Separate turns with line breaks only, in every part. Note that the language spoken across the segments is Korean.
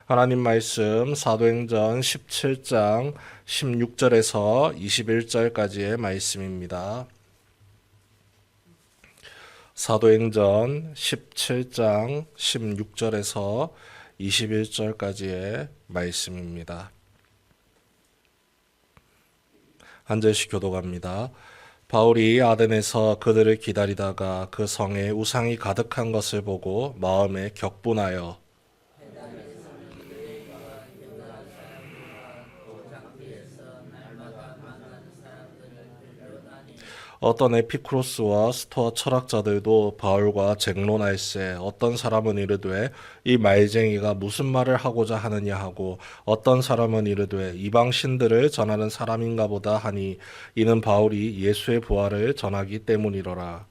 하나님 말씀 사도행전 17장 16절에서 21절까지의 말씀입니다. 사도행전 17장 16절에서 21절까지의 말씀입니다. 한 절씩 교독합니다. 바울이 아덴에서 그들을 기다리다가 그 성에 우상이 가득한 것을 보고 마음에 격분하여 어떤 에피쿠로스와 스토아 철학자들도 바울과 쟁론할세 어떤 사람은 이르되 이 말쟁이가 무슨 말을 하고자 하느냐 하고 어떤 사람은 이르되 이방 신들을 전하는 사람인가 보다 하니 이는 바울이 예수의 부활을 전하기 때문이로라.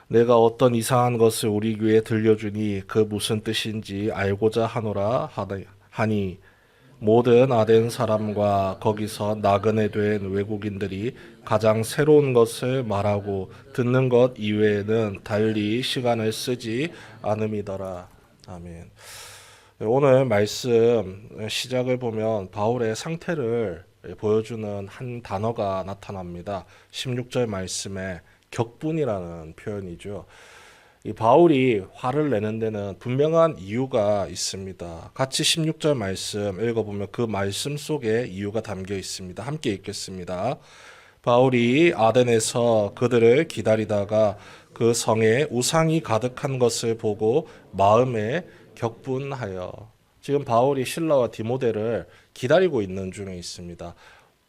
내가 어떤 이상한 것을 우리 귀에 들려주니 그 무슨 뜻인지 알고자 하노라 하니 모든 아덴 사람과 거기서 나그네 된 외국인들이 가장 새로운 것을 말하고 듣는 것 이외에는 달리 시간을 쓰지 않음이더라. 아멘. 오늘 말씀 시작을 보면 바울의 상태를 보여주는 한 단어가 나타납니다. 16절 말씀에 격분이라는 표현이죠. 이 바울이 화를 내는 데는 분명한 이유가 있습니다. 같이 16절 말씀 읽어보면 그 말씀 속에 이유가 담겨 있습니다. 함께 읽겠습니다. 바울이 아덴에서 그들을 기다리다가 그 성에 우상이 가득한 것을 보고 마음에 격분하여. 지금 바울이 실라와 디모데를 기다리고 있는 중에 있습니다.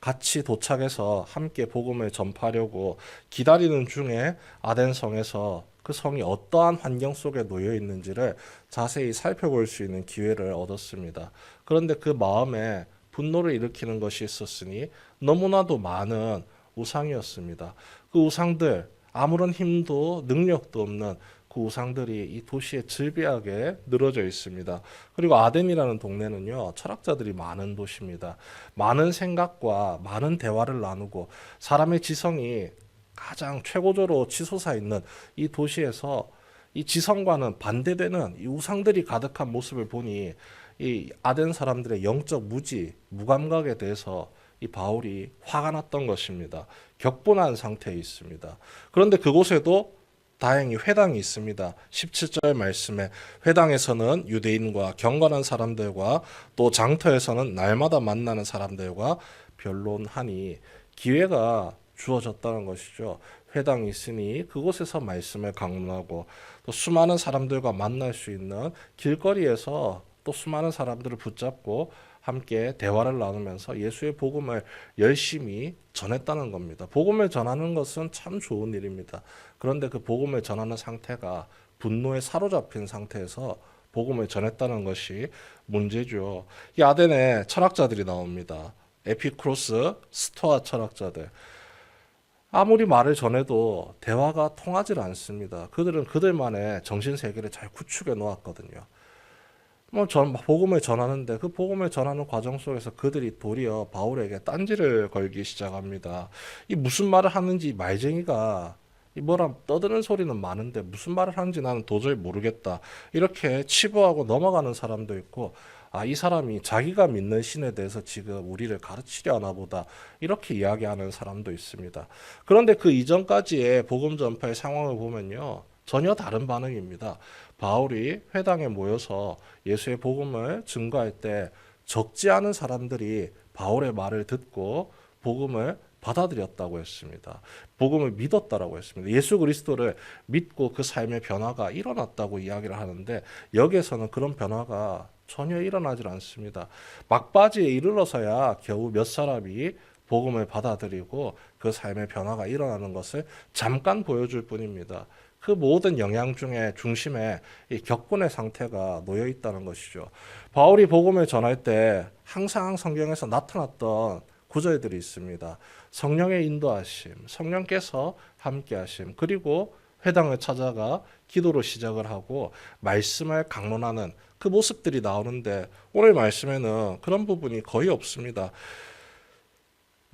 같이 도착해서 함께 복음을 전파하려고 기다리는 중에 아덴 성에서 그 성이 어떠한 환경 속에 놓여 있는지를 자세히 살펴볼 수 있는 기회를 얻었습니다. 그런데 그 마음에 분노를 일으키는 것이 있었으니 너무나도 많은 우상이었습니다. 그 우상들, 아무런 힘도 능력도 없는 그 우상들이 이 도시에 즐비하게 늘어져 있습니다. 그리고 아덴이라는 동네는요, 철학자들이 많은 도시입니다. 많은 생각과 많은 대화를 나누고 사람의 지성이 가장 최고조로 치솟아 있는 이 도시에서 이 지성과는 반대되는 이 우상들이 가득한 모습을 보니 이 아덴 사람들의 영적 무감각에 대해서 이 바울이 화가 났던 것입니다. 격분한 상태에 있습니다. 그런데 그곳에도 다행히 회당이 있습니다. 17절 말씀에 회당에서는 유대인과 경건한 사람들과 또 장터에서는 날마다 만나는 사람들과 변론하니 기회가 주어졌다는 것이죠. 회당이 있으니 그곳에서 말씀을 강론하고 또 수많은 사람들과 만날 수 있는 길거리에서 또 수많은 사람들을 붙잡고 함께 대화를 나누면서 예수의 복음을 열심히 전했다는 겁니다. 복음을 전하는 것은 참 좋은 일입니다. 그런데 그 복음을 전하는 상태가 분노에 사로잡힌 상태에서 복음을 전했다는 것이 문제죠. 이 아덴에 철학자들이 나옵니다. 에피쿠로스, 스토아 철학자들. 아무리 말을 전해도 대화가 통하지 않습니다. 그들은 그들만의 정신세계를 잘 구축해 놓았거든요. 복음을 전하는데 그 복음을 전하는 과정 속에서 그들이 도리어 바울에게 딴지를 걸기 시작합니다. 이 무슨 말을 하는지 말쟁이가 이 뭐라 떠드는 소리는 많은데 무슨 말을 하는지 나는 도저히 모르겠다. 이렇게 치부하고 넘어가는 사람도 있고 이 사람이 자기가 믿는 신에 대해서 지금 우리를 가르치려 하나 보다. 이렇게 이야기하는 사람도 있습니다. 그런데 그 이전까지의 복음 전파의 상황을 보면요. 전혀 다른 반응입니다. 바울이 회당에 모여서 예수의 복음을 증거할 때 적지 않은 사람들이 바울의 말을 듣고 복음을 받아들였다고 했습니다. 복음을 믿었다라고 했습니다. 예수 그리스도를 믿고 그 삶의 변화가 일어났다고 이야기를 하는데 여기에서는 그런 변화가 전혀 일어나질 않습니다. 막바지에 이르러서야 겨우 몇 사람이 복음을 받아들이고 그 삶의 변화가 일어나는 것을 잠깐 보여줄 뿐입니다. 그 모든 영향 중에 중심에 이 격분의 상태가 놓여 있다는 것이죠. 바울이 복음을 전할 때 항상 성경에서 나타났던 구절들이 있습니다. 성령의 인도하심, 성령께서 함께하심, 그리고 회당을 찾아가 기도로 시작을 하고 말씀을 강론하는 그 모습들이 나오는데 오늘 말씀에는 그런 부분이 거의 없습니다.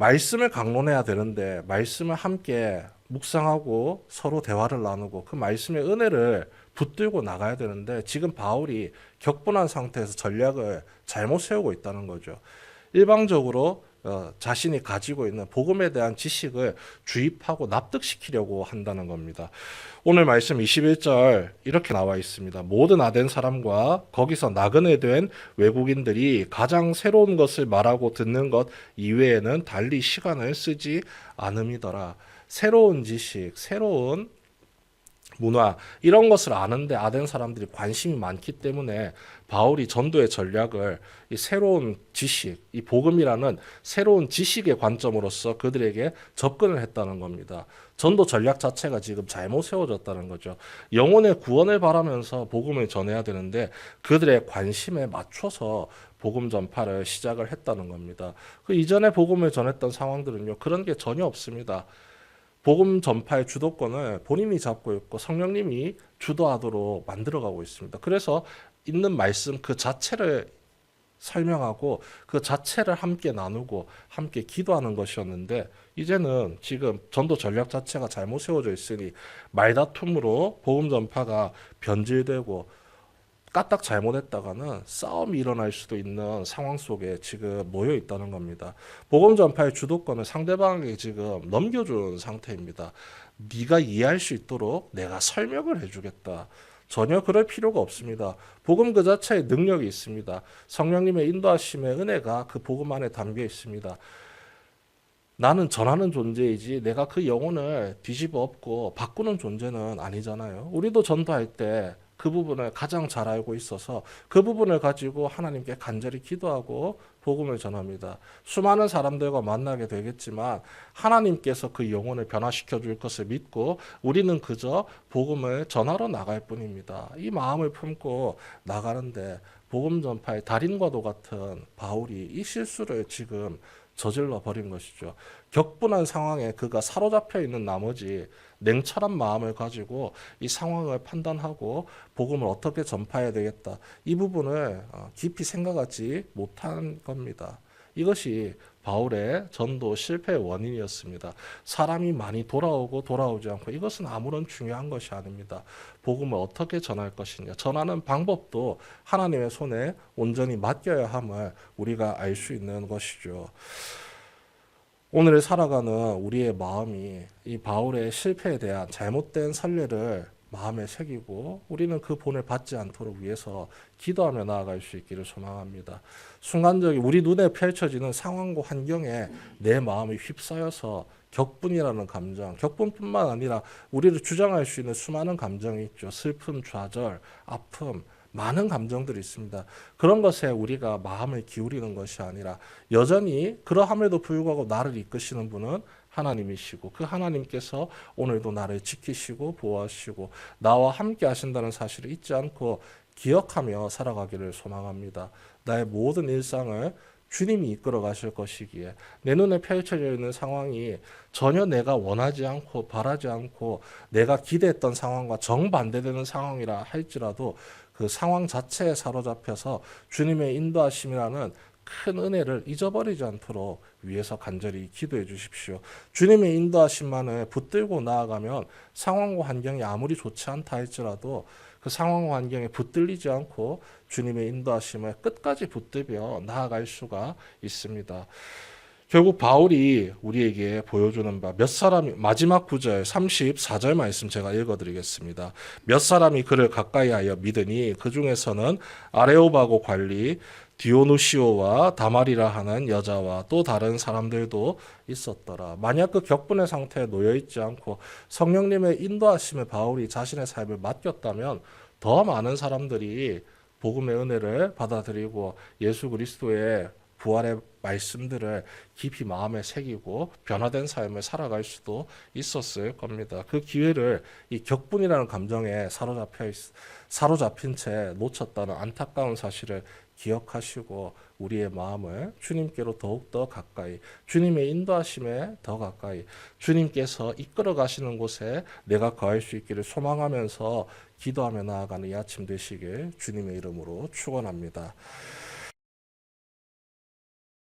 말씀을 강론해야 되는데 말씀을 함께 묵상하고 서로 대화를 나누고 그 말씀의 은혜를 붙들고 나가야 되는데 지금 바울이 격분한 상태에서 전략을 잘못 세우고 있다는 거죠. 일방적으로 자신이 가지고 있는 복음에 대한 지식을 주입하고 납득시키려고 한다는 겁니다. 오늘 말씀 21절 이렇게 나와 있습니다. 모든 아덴 사람과 거기서 나그네 된 외국인들이 가장 새로운 것을 말하고 듣는 것 이외에는 달리 시간을 쓰지 않음이더라. 새로운 지식, 새로운 문화 이런 것을 아는데 아덴 사람들이 관심이 많기 때문에 바울이 전도의 전략을 이 새로운 지식, 이 복음이라는 새로운 지식의 관점으로서 그들에게 접근을 했다는 겁니다. 전도 전략 자체가 지금 잘못 세워졌다는 거죠. 영혼의 구원을 바라면서 복음을 전해야 되는데 그들의 관심에 맞춰서 복음 전파를 시작을 했다는 겁니다. 그 이전에 복음을 전했던 상황들은요, 그런 게 전혀 없습니다. 복음 전파의 주도권을 본인이 잡고 있고 성령님이 주도하도록 만들어가고 있습니다. 그래서 있는 말씀 그 자체를 설명하고 그 자체를 함께 나누고 함께 기도하는 것이었는데 이제는 지금 전도 전략 자체가 잘못 세워져 있으니 말다툼으로 복음 전파가 변질되고 까딱 잘못했다가는 싸움이 일어날 수도 있는 상황 속에 지금 모여 있다는 겁니다. 복음 전파의 주도권을 상대방에게 지금 넘겨준 상태입니다. 네가 이해할 수 있도록 내가 설명을 해주겠다. 전혀 그럴 필요가 없습니다. 복음 그 자체에 능력이 있습니다. 성령님의 인도하심의 은혜가 그 복음 안에 담겨 있습니다. 나는 전하는 존재이지 내가 그 영혼을 뒤집어 엎고 바꾸는 존재는 아니잖아요. 우리도 전도할 때 그 부분을 가장 잘 알고 있어서 그 부분을 가지고 하나님께 간절히 기도하고 복음을 전합니다. 수많은 사람들과 만나게 되겠지만 하나님께서 그 영혼을 변화시켜 줄 것을 믿고 우리는 그저 복음을 전하러 나갈 뿐입니다. 이 마음을 품고 나가는데 복음 전파의 달인과도 같은 바울이 이 실수를 지금 저질러 버린 것이죠. 격분한 상황에 그가 사로잡혀 있는 나머지 냉철한 마음을 가지고 이 상황을 판단하고 복음을 어떻게 전파해야 되겠다. 이 부분을 깊이 생각하지 못한 겁니다. 이것이 바울의 전도 실패의 원인이었습니다. 사람이 많이 돌아오지 않고 이것은 아무런 중요한 것이 아닙니다. 복음을 어떻게 전할 것이냐. 전하는 방법도 하나님의 손에 온전히 맡겨야 함을 우리가 알 수 있는 것이죠. 오늘을 살아가는 우리의 마음이 이 바울의 실패에 대한 잘못된 선례를 마음에 새기고 우리는 그 본을 받지 않도록 위해서 기도하며 나아갈 수 있기를 소망합니다. 순간적인 우리 눈에 펼쳐지는 상황과 환경에 내 마음이 휩싸여서 격분이라는 감정, 격분뿐만 아니라 우리를 주장할 수 있는 수많은 감정이 있죠. 슬픔, 좌절, 아픔, 많은 감정들이 있습니다. 그런 것에 우리가 마음을 기울이는 것이 아니라 여전히 그러함에도 불구하고 나를 이끄시는 분은 하나님이시고 그 하나님께서 오늘도 나를 지키시고 보호하시고 나와 함께 하신다는 사실을 잊지 않고 기억하며 살아가기를 소망합니다. 나의 모든 일상을 주님이 이끌어 가실 것이기에 내 눈에 펼쳐져 있는 상황이 전혀 내가 원하지 않고 바라지 않고 내가 기대했던 상황과 정반대되는 상황이라 할지라도 그 상황 자체에 사로잡혀서 주님의 인도하심이라는 큰 은혜를 잊어버리지 않도록 위해서 간절히 기도해 주십시오. 주님의 인도하심만을 붙들고 나아가면 상황과 환경이 아무리 좋지 않다 할지라도 그 상황과 환경에 붙들리지 않고 주님의 인도하심을 끝까지 붙들며 나아갈 수가 있습니다. 결국 바울이 우리에게 보여주는 바 몇 사람이 마지막 구절 34절 말씀 제가 읽어드리겠습니다. 몇 사람이 그를 가까이하여 믿으니 그 중에서는 아레오바고 관리 디오누시오와 다말이라 하는 여자와 또 다른 사람들도 있었더라. 만약 그 격분의 상태에 놓여 있지 않고 성령님의 인도하심에 바울이 자신의 삶을 맡겼다면 더 많은 사람들이 복음의 은혜를 받아들이고 예수 그리스도의 부활의 말씀들을 깊이 마음에 새기고 변화된 삶을 살아갈 수도 있었을 겁니다. 그 기회를 이 격분이라는 감정에 사로잡힌 채 놓쳤다는 안타까운 사실을 기억하시고 우리의 마음을 주님께로 더욱더 가까이 주님의 인도하심에 더 가까이 주님께서 이끌어 가시는 곳에 내가 거할 수 있기를 소망하면서 기도하며 나아가는 이 아침 되시길 주님의 이름으로 축원합니다.